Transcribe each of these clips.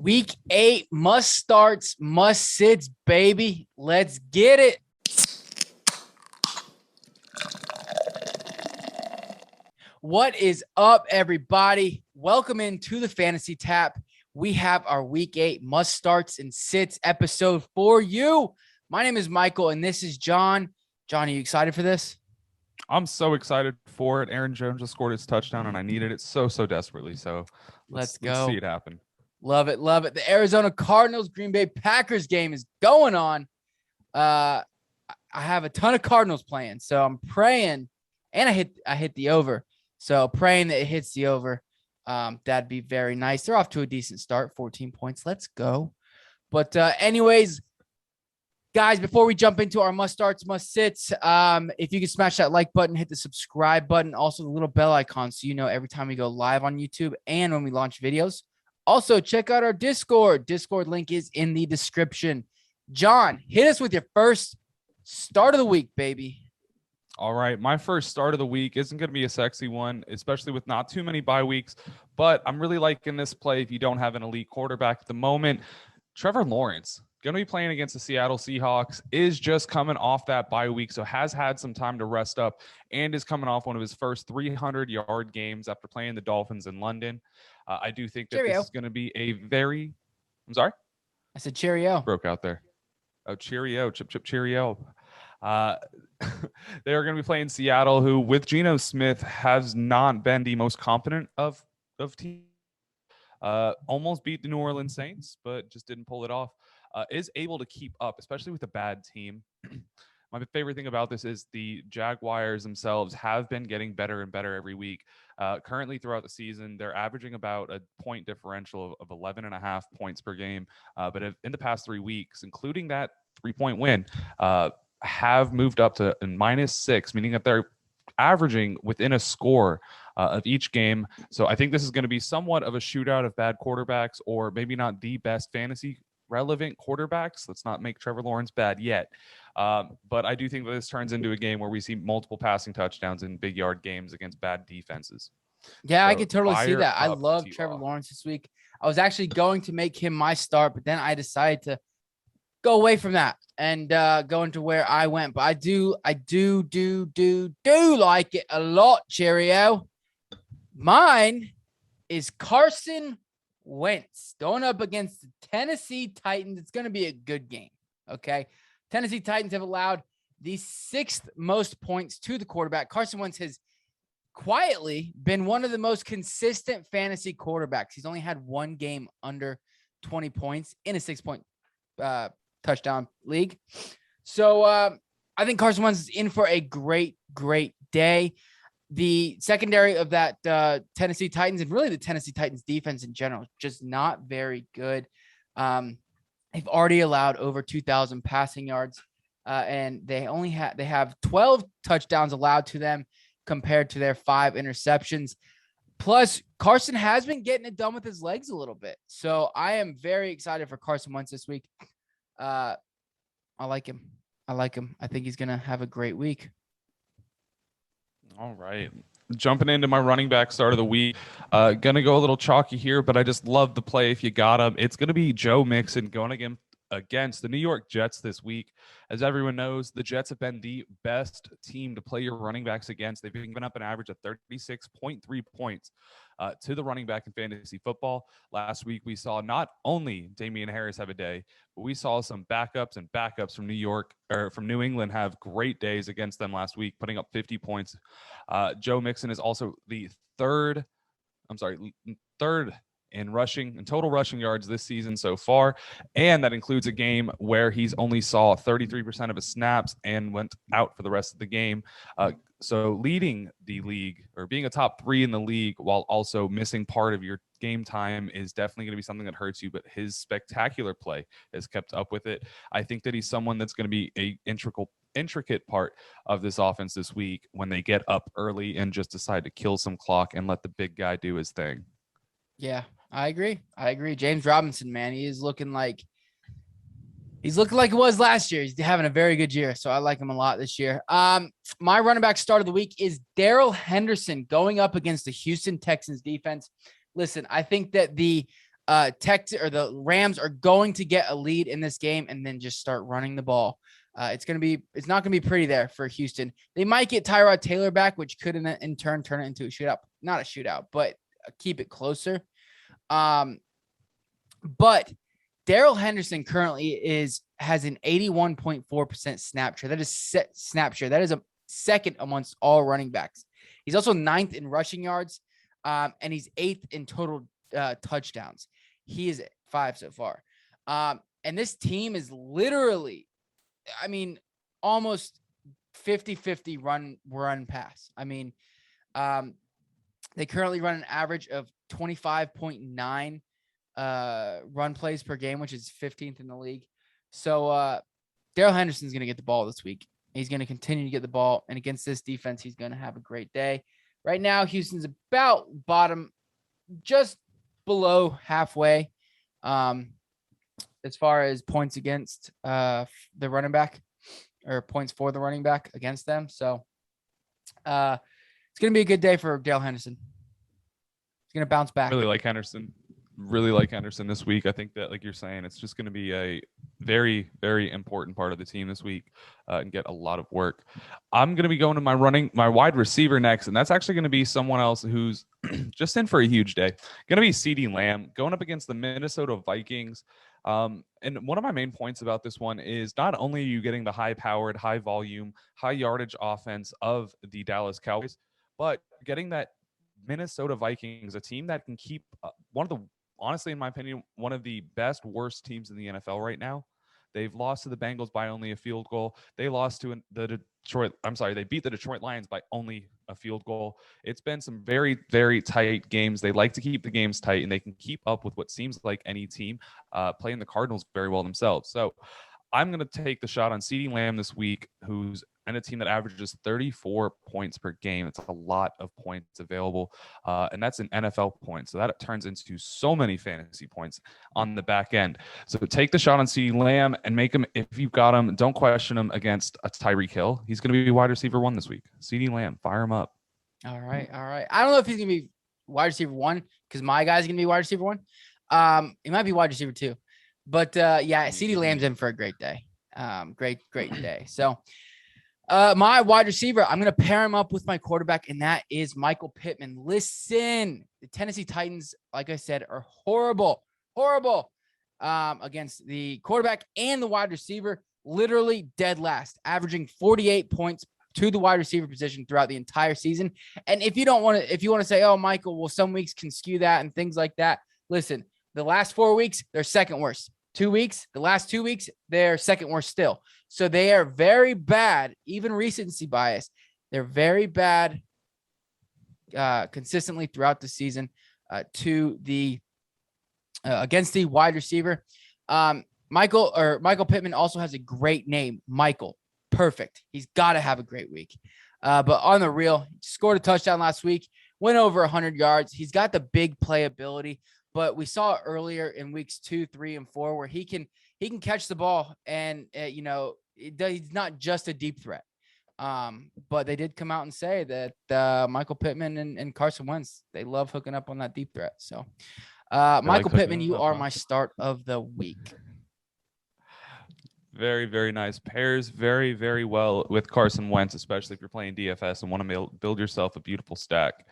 Week 8 must starts, must sits, baby. Let's get it. What is up, everybody? Welcome into the Fantasy Tap. We have our Week 8 must starts and sits episode for you. My name is Michael, and this is John. John, are you excited for this? I'm so excited for it. Aaron Jones just scored his touchdown, and I needed it so desperately. So let's go. Let's see it happen. Love it, love it. The Arizona Cardinals Green Bay Packers game is going on. I have a ton of Cardinals playing, so I'm praying, and I hit the over. So praying that it hits the over. That'd be very nice. They're off to a decent start, 14 points. Let's go. But anyways, guys, before we jump into our must starts, must sits, if you can smash that like button, hit the subscribe button, also the little bell icon so you know every time we go live on YouTube and when we launch videos. Also, check out our Discord. Discord link is in the description. John, hit us with your first start of the week, baby. All right. My first start of the week isn't going to be a sexy one, especially with not too many bye weeks, but I'm really liking this play if you don't have an elite quarterback at the moment. Trevor Lawrence, going to be playing against the Seattle Seahawks, is just coming off that bye week, so has had some time to rest up and is coming off one of his first 300-yard games after playing the Dolphins in London. I do think that This is going to be a very – I'm sorry? I said cheerio. Broke out there. Oh, cheerio, chip, cheerio. They are going to be playing Seattle, who with Geno Smith has not been the most competent of teams. Almost beat the New Orleans Saints, but just didn't pull it off. Is able to keep up, especially with a bad team. My favorite thing about this is the Jaguars themselves have been getting better and better every week. Currently throughout the season, they're averaging about a point differential of 11.5 points per game. But in the past 3 weeks, including that 3-point win, have moved up to -6, meaning that they're averaging within a score of each game. So I think this is going to be somewhat of a shootout of bad quarterbacks, or maybe not the best fantasy relevant quarterbacks. Let's not make Trevor Lawrence bad yet. But I do think that this turns into a game where we see multiple passing touchdowns in big yard games against bad defenses. Yeah, so I could totally see that. I love Trevor Lawrence this week. I was actually going to make him my start, but then I decided to go away from that and go into where I went. But I do like it a lot, cheerio. Mine is Carson Wentz going up against the Tennessee Titans. It's going to be a good game, okay? Tennessee Titans have allowed the 6th most points to the quarterback. Carson Wentz has quietly been one of the most consistent fantasy quarterbacks. He's only had one game under 20 points in a 6-point touchdown league. So I think Carson Wentz is in for a great day. The secondary of that Tennessee Titans, and really the Tennessee Titans defense in general, just not very good. They've already allowed over 2,000 passing yards, and they have 12 touchdowns allowed to them compared to their 5 interceptions. Plus, Carson has been getting it done with his legs a little bit. So I am very excited for Carson Wentz this week. I like him. I think he's going to have a great week. All right. Jumping into my running back start of the week. Going to go a little chalky here, but I just love the play if you got him. It's going to be Joe Mixon going against the New York Jets this week. As everyone knows, the Jets have been the best team to play your running backs against. They've given up an average of 36.3 points to the running back in fantasy football. Last week, we saw not only Damian Harris have a day, but we saw some backups from New England have great days against them last week, putting up 50 points. Joe Mixon is also the third in total rushing yards this season so far, and that includes a game where he's only saw 33% of his snaps and went out for the rest of the game. So leading the league, or being a top 3 in the league while also missing part of your game time, is definitely going to be something that hurts you, but his spectacular play has kept up with it. I think that he's someone that's going to be a intricate part of this offense this week when they get up early and just decide to kill some clock and let the big guy do his thing. Yeah, I agree. James Robinson, man, he's looking like it was last year. He's having a very good year, so I like him a lot this year. My running back start of the week is Daryl Henderson going up against the Houston Texans defense. Listen, I think that the the Rams are going to get a lead in this game and then just start running the ball. It's not gonna be pretty there for Houston. They might get Tyrod Taylor back, which could in turn turn it into a shootout. Not a shootout, but keep it closer. But Daryl Henderson currently has an 81.4% snap share. That is snap share. That is a second amongst all running backs. He's also 9th in rushing yards, and he's 8th in total touchdowns. He is 5 so far. And this team is literally, almost 50-50 run pass. They currently run an average of 25.9 run plays per game, which is 15th in the league. So Daryl Henderson's going to get the ball this week. He's going to continue to get the ball. And against this defense, he's going to have a great day. Right now, Houston's about bottom, just below halfway as far as points against the running back, or points for the running back against them. So it's going to be a good day for Daryl Henderson. He's going to bounce back. Really like Henderson this week. I think that, like you're saying, it's just going to be a very, very important part of the team this week and get a lot of work. I'm going to be going to my wide receiver next, and that's actually going to be someone else who's just in for a huge day. Going to be CeeDee Lamb going up against the Minnesota Vikings. And one of my main points about this one is not only are you getting the high-powered, high-volume, high-yardage offense of the Dallas Cowboys, but getting that Minnesota Vikings, a team that can keep honestly, in my opinion, one of the worst teams in the NFL right now. They've lost to the Bengals by only a field goal. They lost to they beat the Detroit Lions by only a field goal. It's been some very, very tight games. They like to keep the games tight, and they can keep up with what seems like any team playing the Cardinals very well themselves. So I'm going to take the shot on CeeDee Lamb this week, who's in a team that averages 34 points per game. It's a lot of points available, and that's an NFL point. So that turns into so many fantasy points on the back end. So take the shot on CeeDee Lamb and make him, if you've got him, don't question him against a Tyreek Hill. He's going to be wide receiver 1 this week. CeeDee Lamb, fire him up. All right. I don't know if he's going to be wide receiver 1 because my guy's going to be wide receiver 1. He might be wide receiver 2. But CeeDee Lamb's in for a great day. Great day. So my wide receiver, I'm going to pair him up with my quarterback, and that is Michael Pittman. Listen, the Tennessee Titans, like I said, are horrible against the quarterback and the wide receiver, literally dead last, averaging 48 points to the wide receiver position throughout the entire season. And if you want to say, oh, Michael, well, some weeks can skew that and things like that. Listen, the last 4 weeks, they're second worst. 2 weeks, the last 2 weeks, they're second worst still. So they are very bad, even recency bias. They're very bad consistently throughout the season to the against the wide receiver. Michael Pittman also has a great name, Michael. Perfect. He's got to have a great week. But on the real, scored a touchdown last week, went over 100 yards. He's got the big playability. But we saw earlier in weeks 2, 3, and 4 where he can catch the ball, and he's not just a deep threat. But they did come out and say that Michael Pittman and Carson Wentz, they love hooking up on that deep threat. So Michael Pittman, you are my start of the week. Very, very nice. Pairs very, very well with Carson Wentz, especially if you're playing DFS and want to build yourself a beautiful stack.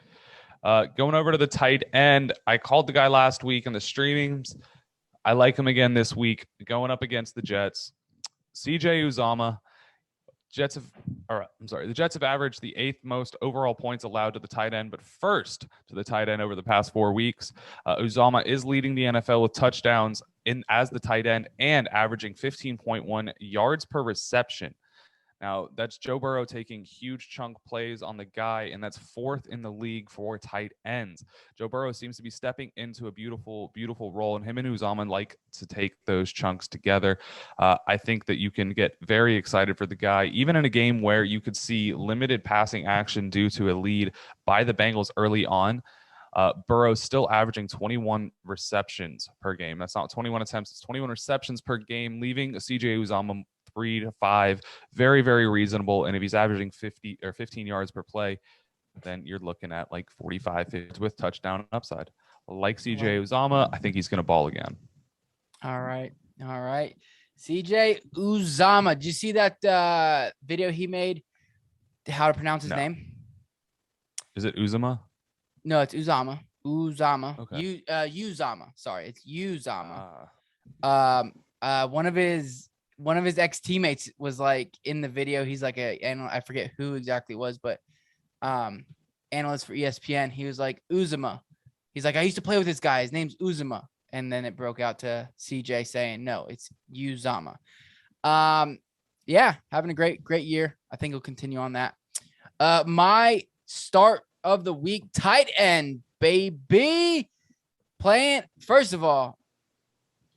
Going over to the tight end, I called the guy last week in the streamings. I like him again this week, going up against the Jets. CJ Uzomah. The Jets have averaged the 8th most overall points allowed to the tight end, but first to the tight end over the past 4 weeks. Uzomah is leading the NFL with touchdowns as the tight end and averaging 15.1 yards per reception. Now, that's Joe Burrow taking huge chunk plays on the guy, and that's 4th in the league for tight ends. Joe Burrow seems to be stepping into a beautiful, beautiful role, and him and Uzomah like to take those chunks together. I think that you can get very excited for the guy, even in a game where you could see limited passing action due to a lead by the Bengals early on. Burrow's still averaging 21 receptions per game. That's not 21 attempts. It's 21 receptions per game, leaving CJ Uzomah 3 to 5. Very, very reasonable. And if he's averaging 50 or 15 yards per play, then you're looking at like 45 with touchdown upside. like CJ Uzama, I think he's going to ball again. All right. CJ Uzama. Did you see that video he made? How to pronounce his name? Is it Uzama? No, it's Uzama. Okay. Uzama. Sorry, it's Uzama. One of his ex teammates was like in the video. He's like I forget who exactly it was, but analyst for ESPN. He was like Uzama. He's like, I used to play with this guy. His name's Uzama. And then it broke out to CJ saying, no, it's Uzama. Yeah, having a great year. I think he'll continue on that. My start of the week, tight end, baby. Playing, first of all,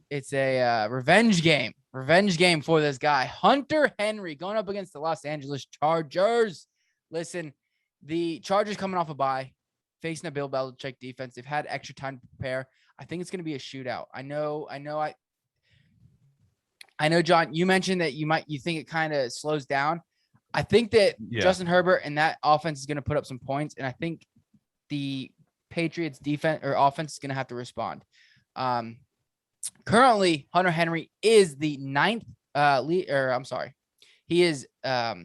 it's a revenge game for this guy. Hunter Henry going up against the Los Angeles Chargers. Listen, the Chargers coming off a bye, facing a Bill Belichick defense. They've had extra time to prepare. I think it's going to be a shootout. I know, John, you mentioned that you think it kind of slows down. I think that Justin Herbert and that offense is going to put up some points, and I think the Patriots defense or offense is going to have to respond. Currently, Hunter Henry is the ninth he is I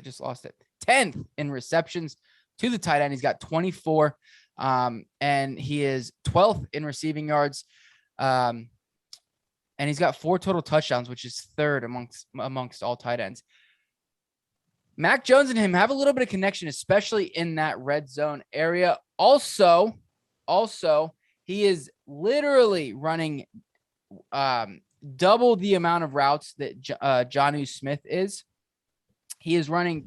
just lost it. 10th in receptions to the tight end. He's got 24. And he is 12th in receiving yards. And he's got 4 total touchdowns, which is third amongst all tight ends. Mac Jones and him have a little bit of connection, especially in that red zone area. Also, he is literally running double the amount of routes that Jonnu Smith is. He's run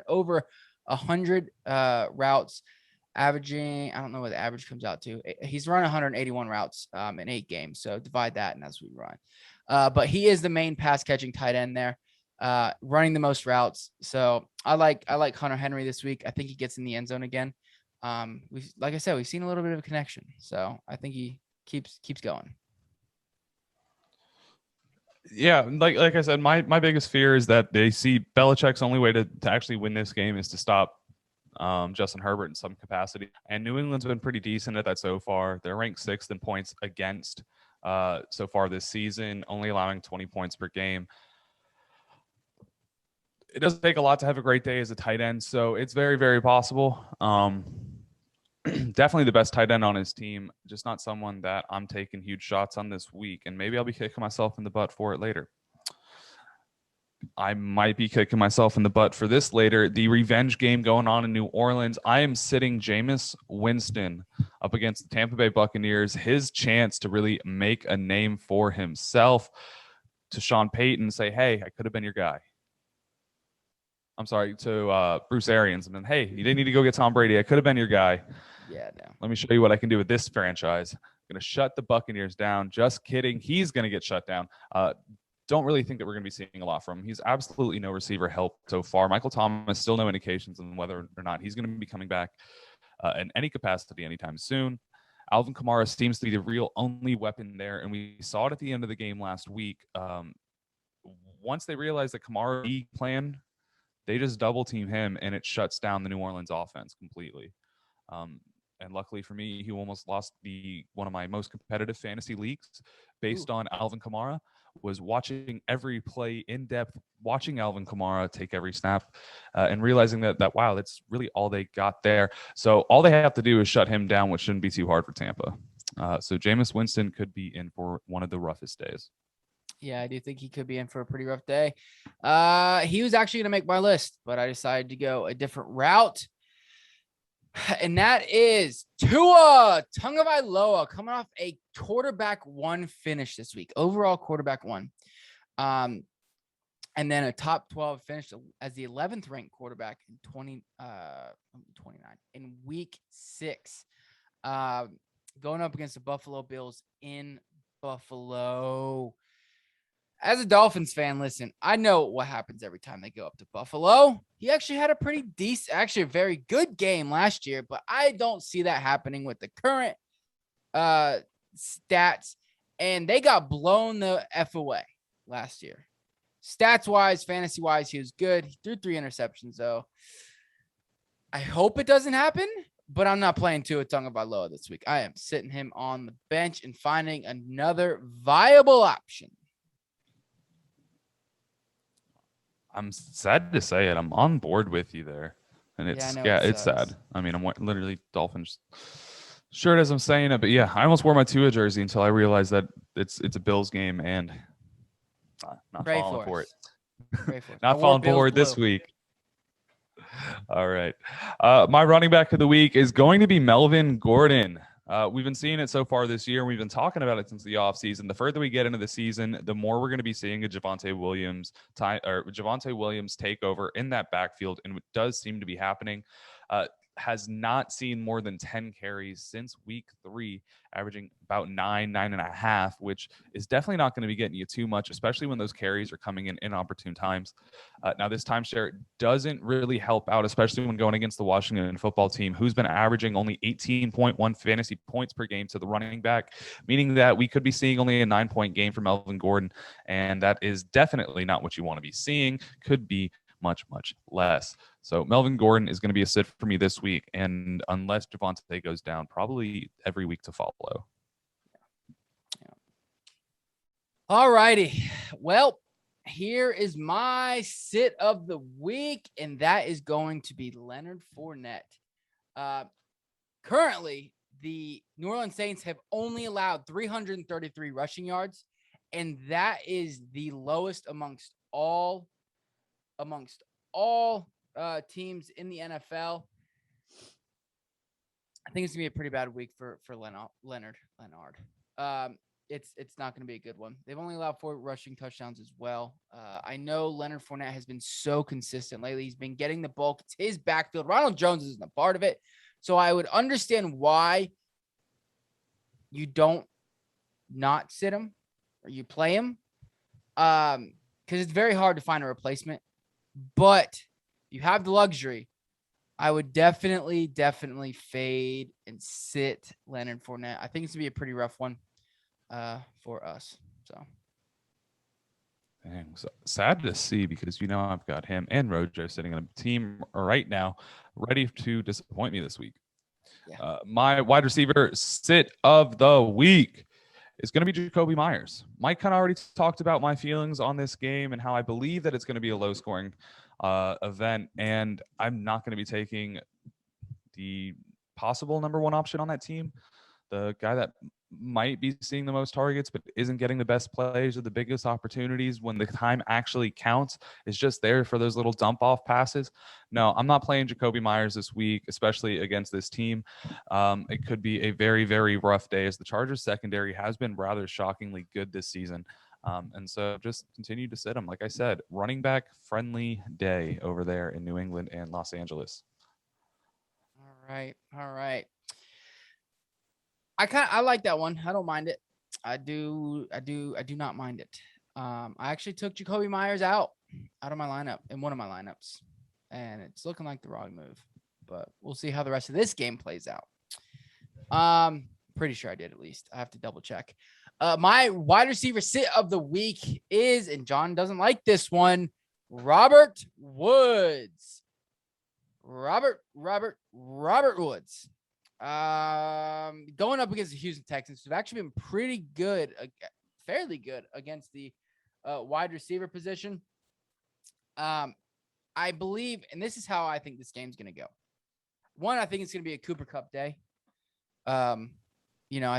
over 100 routes, averaging, I don't know what the average comes out to. He's run 181 routes in 8 games. So divide that, and that's what we run. But he is the main pass catching tight end there, running the most routes. So I like Hunter Henry this week. I think he gets in the end zone again. Like I said, we've seen a little bit of a connection. So I think he keeps going. Yeah, like I said, my biggest fear is that they see Belichick's only way to actually win this game is to stop Justin Herbert in some capacity. And New England's been pretty decent at that so far. They're ranked 6th in points against so far this season, only allowing 20 points per game. It doesn't take a lot to have a great day as a tight end, so it's very, very possible. Definitely the best tight end on his team, just not someone that I'm taking huge shots on this week, and maybe I'll be kicking myself in the butt for it later. I might be kicking myself in the butt for this later. The revenge game going on in New Orleans. I am sitting Jameis Winston up against the Tampa Bay Buccaneers. His chance to really make a name for himself, to Sean Payton say, hey, I could have been your guy. I'm sorry, to Bruce Arians. And then, hey, you didn't need to go get Tom Brady. I could have been your guy. Yeah, no. Let me show you what I can do with this franchise. I'm going to shut the Buccaneers down. Just kidding. He's going to get shut down. Don't really think that we're going to be seeing a lot from him. He's absolutely no receiver help so far. Michael Thomas, still no indications on whether or not he's going to be coming back in any capacity anytime soon. Alvin Kamara seems to be the real only weapon there, and we saw it at the end of the game last week. Once they realized that Kamara plan, they just double team him, and it shuts down the New Orleans offense completely. And luckily for me, he almost lost one of my most competitive fantasy leagues based on Alvin Kamara. Was watching every play in depth, watching Alvin Kamara take every snap, and realizing that wow, that's really all they got there. So all they have to do is shut him down, which shouldn't be too hard for Tampa. So Jameis Winston could be in for one of the roughest days. Yeah, I do think he could be in for a pretty rough day. He was actually going to make my list, but I decided to go a different route. And that is Tua Tagovailoa coming off a quarterback 1 finish this week. Overall quarterback 1. And then a top 12 finish as the 11th ranked quarterback in 29 in week 6. Going up against the Buffalo Bills in Buffalo. As a Dolphins fan, listen, I know what happens every time they go up to Buffalo. He actually had a pretty decent, actually a very good game last year, but I don't see that happening with the current stats. And they got blown the F away last year. Stats-wise, fantasy-wise, he was good. He threw 3 interceptions, though. I hope it doesn't happen, but I'm not playing Tua Tagovailoa this week. I am sitting him on the bench and finding another viable option. I'm sad to say it. I'm on board with you there. And it's it's sad. I mean, I'm literally Dolphins shirt as I'm saying it, but yeah, I almost wore my Tua jersey until I realized that it's a Bills game and not falling for it. Not falling forward this week. All right. My running back of the week is going to be Melvin Gordon. We've been seeing it so far this year. We've been talking about it since the offseason. The further we get into the season, the more we're going to be seeing a Javonte Williams takeover in that backfield, and it does seem to be happening. Has not seen more than 10 carries since week 3, averaging about 9.5, which is definitely not going to be getting you too much, especially when those carries are coming in inopportune times. Now, this timeshare doesn't really help out, especially when going against the Washington football team, who's been averaging only 18.1 fantasy points per game to the running back, meaning that we could be seeing only a 9-point game from Melvin Gordon, and that is definitely not what you want to be seeing. Could be much less. So Melvin Gordon is going to be a sit for me this week, and unless Javonte goes down, probably every week to follow. All righty. Well, here is my sit of the week, and that is going to be Leonard Fournette. Currently, the New Orleans Saints have only allowed 333 rushing yards, and that is the lowest amongst all teams in the NFL. I think it's gonna be a pretty bad week for Leonard. It's not gonna be a good one. They've only allowed 4 rushing touchdowns as well. I know Leonard Fournette has been so consistent lately. He's been getting the bulk. It's his backfield. Ronald Jones isn't a part of it, so I would understand why you don't not sit him or you play him, because it's very hard to find a replacement. But you have the luxury. I would definitely fade and sit Leonard Fournette. I think it's going to be a pretty rough one for us. So. Dang, so sad to see because, I've got him and Rojo sitting on a team right now ready to disappoint me this week. Yeah. My wide receiver sit of the week is going to be Jacoby Myers. Mike kind of already talked about my feelings on this game and how I believe that it's going to be a low-scoring event, and I'm not going to be taking the possible number 1 option on that team, the guy that might be seeing the most targets but isn't getting the best plays or the biggest opportunities when the time actually counts, is just there for those little dump-off passes. No, I'm not playing Jacoby Myers this week, especially against this team. It could be a very, very rough day, as the Chargers secondary has been rather shockingly good this season. And so just continue to sit him. Like I said, running back friendly day over there in New England and Los Angeles. All right. I like that one. I don't mind it. I do not mind it. I actually took Jacoby Myers out of my lineup in one of my lineups, and it's looking like the wrong move, but we'll see how the rest of this game plays out. Pretty sure I did, at least. I have to double check. My wide receiver sit of the week is, and John doesn't like this one, Robert Woods. Robert Woods. Going up against the Houston Texans, who've actually been pretty good, fairly good against the wide receiver position. I believe, and this is how I think this game's going to go. One, I think it's going to be a Cooper Kupp day. I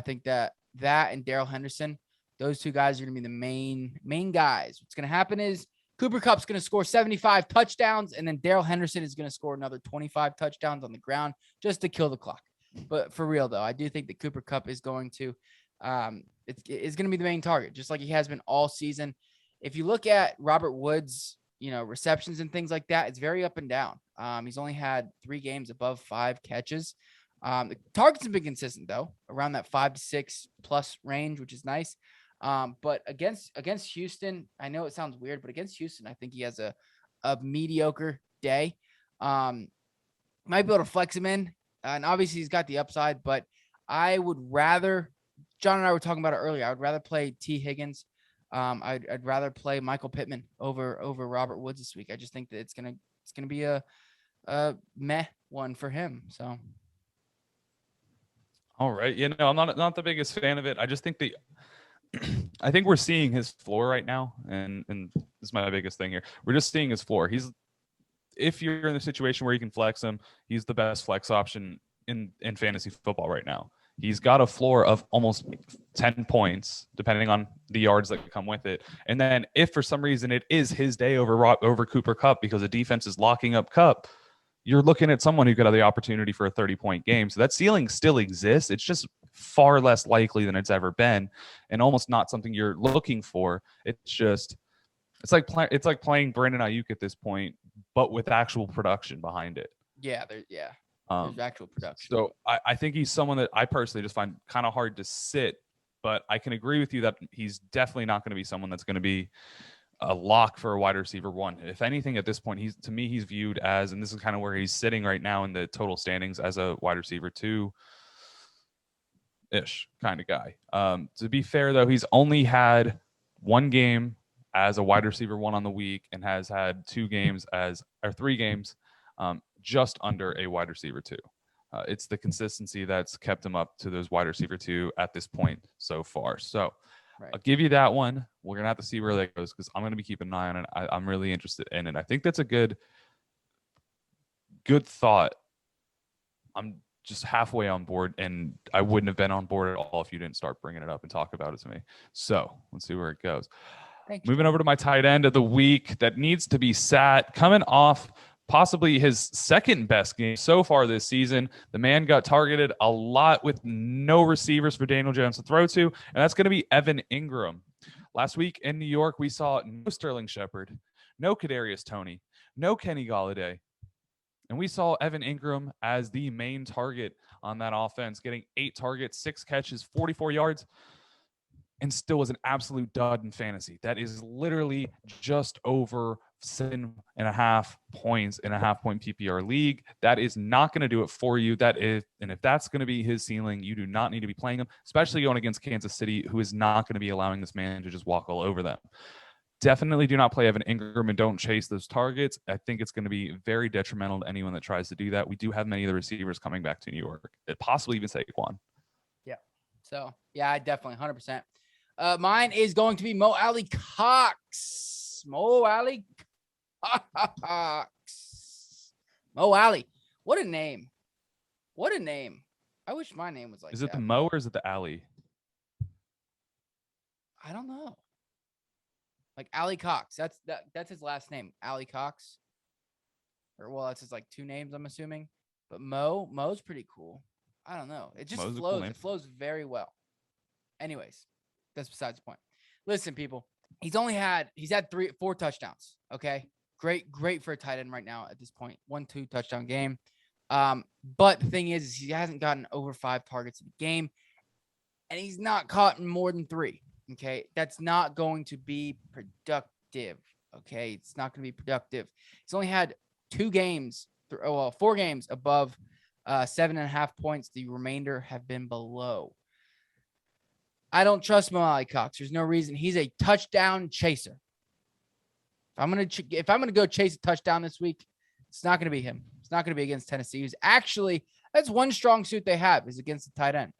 think that and Daryl Henderson, those 2 guys are going to be the main guys. What's going to happen is Cooper Kupp's going to score 75 touchdowns, and then Daryl Henderson is going to score another 25 touchdowns on the ground just to kill the clock. But for real, though, I do think that Cooper Kupp is going to it's going to be the main target, just like he has been all season. If you look at Robert Woods, receptions and things like that, it's very up and down. He's only had 3 games above 5 catches. The targets have been consistent, though, around that 5 to 6 plus range, which is nice. But against Houston, I know it sounds weird, but against Houston, I think he has a mediocre day. Might be able to flex him in, and obviously he's got the upside, but I would rather, John and I were talking about it earlier, I would rather play T. Higgins. I'd rather play Michael Pittman over Robert Woods this week. I just think that it's gonna be a meh one for him. So All right. I'm not the biggest fan of it. I just think I think we're seeing his floor right now, and this is my biggest thing here. We're just seeing his floor. If you're in a situation where you can flex him, he's the best flex option in fantasy football right now. He's got a floor of almost 10 points, depending on the yards that come with it. And then if for some reason it is his day over Cooper Kupp because the defense is locking up Kupp, you're looking at someone who could have the opportunity for a 30-point game. So that ceiling still exists. It's just far less likely than it's ever been, and almost not something you're looking for. It's like playing Brandon Ayuk at this point, but with actual production behind it. Yeah, there's actual production. So I think he's someone that I personally just find kind of hard to sit, but I can agree with you that he's definitely not going to be someone that's going to be a lock for a wide receiver one. If anything, at this point, he's viewed as, and this is kind of where he's sitting right now in the total standings, as a wide receiver two-ish kind of guy. To be fair, though, he's only had one game as a wide receiver one on the week and has had 3 games just under a wide receiver two. It's the consistency that's kept him up to those wide receiver two at this point so far. So right. I'll give you that one. We're going to have to see where that goes because I'm going to be keeping an eye on it. I'm really interested in it. I think that's a good thought. I'm just halfway on board, and I wouldn't have been on board at all if you didn't start bringing it up and talk about it to me. So let's see where it goes. Moving over to my tight end of the week that needs to be sat, coming off possibly his second best game so far this season. The man got targeted a lot with no receivers for Daniel Jones to throw to, and that's going to be Evan Ingram. Last week in New York, we saw no Sterling Shepard, no Kadarius Toney, no Kenny Golladay, and we saw Evan Ingram as the main target on that offense, getting 8 targets, 6 catches, 44 yards, and still was an absolute dud in fantasy. That is literally just over 7.5 points in a half-point PPR league. That is not going to do it for you. And if that's going to be his ceiling, you do not need to be playing him, especially going against Kansas City, who is not going to be allowing this man to just walk all over them. Definitely do not play Evan Ingram and don't chase those targets. I think it's going to be very detrimental to anyone that tries to do that. We do have many of the receivers coming back to New York, possibly even Saquon. Yeah. So, yeah, I definitely 100%. Mine is going to be Mo Alley Cox. Mo Alley Cox. Mo Alley. What a name. What a name. I wish my name was like that. Is it the Mo or is it the Alley? I don't know. Like Alley Cox. That's his last name. Alley Cox. Or well, that's his like 2 names, I'm assuming. But Mo's pretty cool. I don't know. It just flows. Cool, it flows very well. Anyways. That's besides the point. Listen, people, he's had 4 touchdowns. Okay. Great for a tight end right now at this point. 1-2 touchdown game. But the thing is he hasn't gotten over 5 targets in the game, and he's not caught in more than 3. Okay. That's not going to be productive. Okay. It's not going to be productive. He's only had 4 games above 7.5 points. The remainder have been below. I don't trust Mo Alley Cox. There's no reason. He's a touchdown chaser. If I'm gonna go chase a touchdown this week, it's not gonna be him. It's not gonna be against Tennessee. That's one strong suit they have is against the tight end.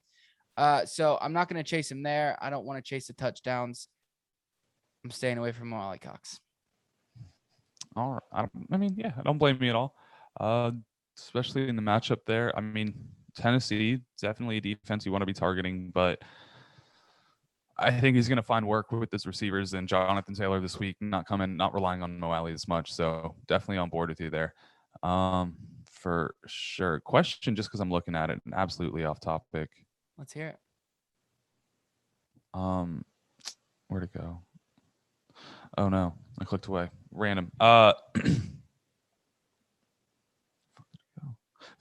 So I'm not gonna chase him there. I don't want to chase the touchdowns. I'm staying away from Mo Alley Cox. All right. I don't blame me at all. Especially in the matchup there. I mean, Tennessee definitely a defense you want to be targeting, but I think he's going to find work with his receivers and Jonathan Taylor this week, not relying on Mo Alley as much. So definitely on board with you there. For sure. Question, just because I'm looking at it and absolutely off topic. Let's hear it. Where'd it go? Oh no, I clicked away. Random.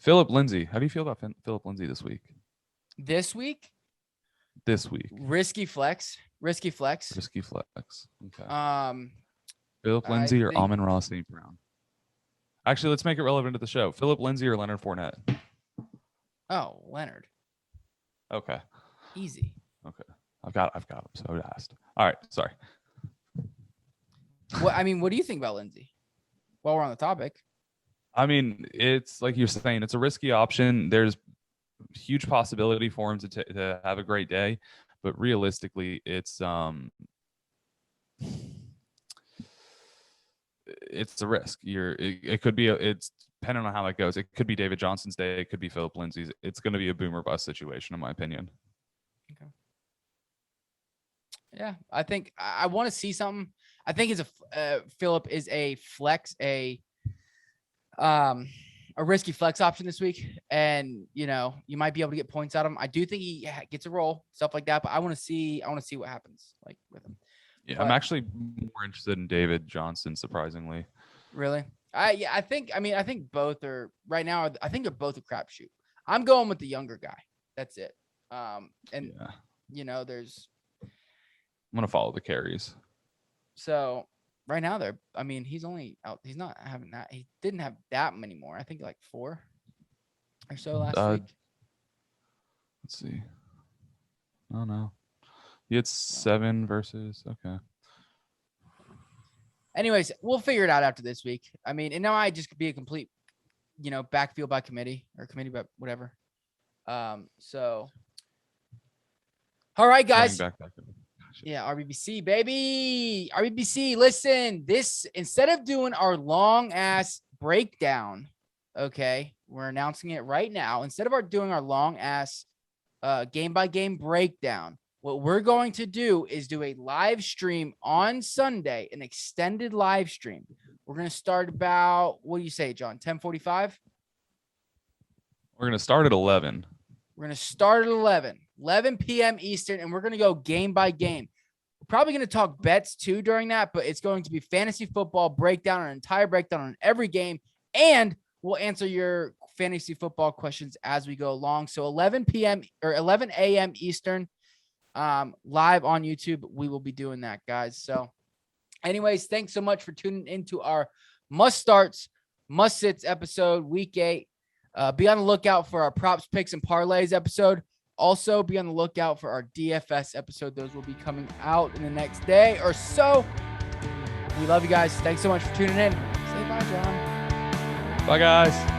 Philip Lindsay. How do you feel about Philip Lindsay this week? This week. Risky flex. Okay. Philip Lindsay or Amon-Ra St. Brown? Actually, let's make it relevant to the show. Philip Lindsay or Leonard Fournette? Oh, Leonard. Okay. Easy. Okay. I've got him, so I asked. All right. Sorry. What do you think about Lindsay? While we're on the topic. I mean, it's like you're saying, it's a risky option. There's huge possibility for him to have a great day, but realistically, it's a risk. It could be it's depending on how that goes. It could be David Johnson's day. It could be Philip Lindsay's. It's going to be a boomer bust situation, in my opinion. Okay. Yeah, I think I want to see something. I think Philip is a flex, a risky flex option this week, and you might be able to get points out of him. I do think he gets a roll, stuff like that, but I want to see what happens like with him. Yeah, I'm actually more interested in David Johnson, surprisingly. Really? I think both are right now. I think they're both a crapshoot. I'm going with the younger guy. That's it. There's. I'm gonna follow the carries. So right now he's only out. He's not having that. He didn't have that many more. I think like 4 or so last week. Let's see. Oh no. He had 7 versus. Okay. Anyways, we'll figure it out after this week. I mean, and now I just could be a complete, backfield by committee or committee by whatever. So. All right, guys. Yeah, RBBC, baby. RBBC, listen, instead of doing our long ass breakdown, okay, we're announcing it right now. Instead of doing our long ass game by game breakdown, what we're going to do is do a live stream on Sunday, an extended live stream. We're going to start about, what do you say, John? 10:45? We're going to start at 11. We're going to start at 11 p.m. Eastern, and we're going to go game by game. We're probably going to talk bets too during that, but it's going to be fantasy football breakdown, an entire breakdown on every game, and we'll answer your fantasy football questions as we go along. So 11 p.m. or 11 a.m. Eastern, live on YouTube. We will be doing that, guys. So anyways, thanks so much for tuning into our must starts, must sits episode, week 8. Be on the lookout for our props, picks, and parlays episode. Also, be on the lookout for our DFS episode. Those will be coming out in the next day or so. We love you guys. Thanks so much for tuning in. Say bye, John. Bye, guys.